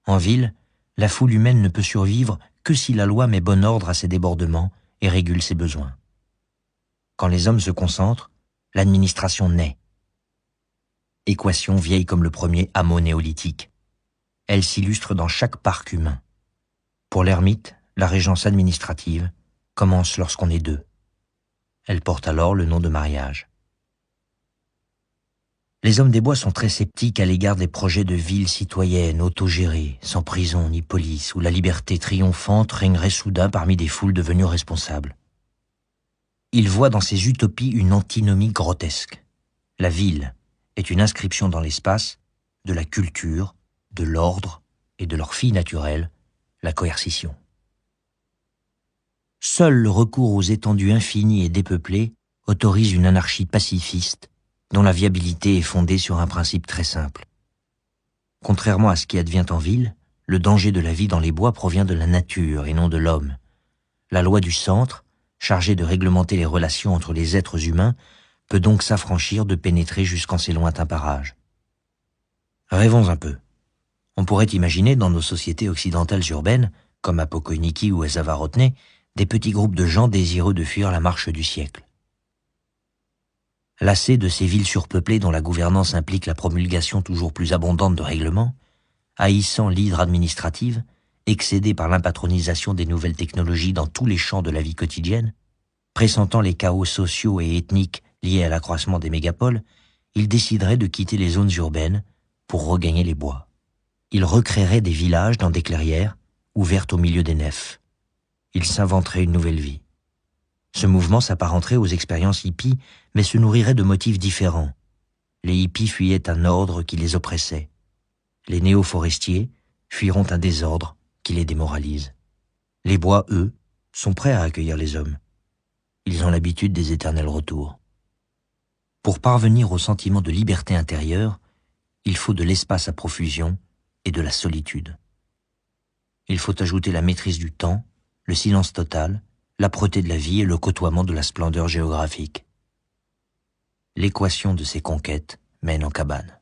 En ville, la foule humaine ne peut survivre que si la loi met bon ordre à ses débordements et régule ses besoins. Quand les hommes se concentrent, l'administration naît. Équation vieille comme le premier hameau néolithique. Elle s'illustre dans chaque parc humain. Pour l'ermite, la régence administrative commence lorsqu'on est deux. Elle porte alors le nom de mariage. Les hommes des bois sont très sceptiques à l'égard des projets de villes citoyennes, autogérées, sans prison ni police, où la liberté triomphante régnerait soudain parmi des foules devenues responsables. Ils voient dans ces utopies une antinomie grotesque. La ville est une inscription dans l'espace de la culture, de l'ordre et de leur fille naturelle, la coercition. Seul le recours aux étendues infinies et dépeuplées autorise une anarchie pacifiste dont la viabilité est fondée sur un principe très simple. Contrairement à ce qui advient en ville, le danger de la vie dans les bois provient de la nature et non de l'homme. La loi du centre, chargée de réglementer les relations entre les êtres humains, peut donc s'affranchir de pénétrer jusqu'en ces lointains parages. Rêvons un peu. On pourrait imaginer dans nos sociétés occidentales urbaines, comme à Pokojniki ou à Zavarotne, des petits groupes de gens désireux de fuir la marche du siècle. Lassés de ces villes surpeuplées dont la gouvernance implique la promulgation toujours plus abondante de règlements, haïssant l'hydre administrative, excédés par l'impatronisation des nouvelles technologies dans tous les champs de la vie quotidienne, pressentant les chaos sociaux et ethniques liés à l'accroissement des mégapoles, ils décideraient de quitter les zones urbaines pour regagner les bois. Ils recréeraient des villages dans des clairières, ouvertes au milieu des nefs. Ils s'inventeraient une nouvelle vie. Ce mouvement s'apparenterait aux expériences hippies, mais se nourrirait de motifs différents. Les hippies fuyaient un ordre qui les oppressait. Les néo-forestiers fuiront un désordre qui les démoralise. Les bois, eux, sont prêts à accueillir les hommes. Ils ont l'habitude des éternels retours. Pour parvenir au sentiment de liberté intérieure, il faut de l'espace à profusion et de la solitude. Il faut ajouter la maîtrise du temps, le silence total, l'âpreté de la vie et le côtoiement de la splendeur géographique. L'équation de ces conquêtes mène en cabane.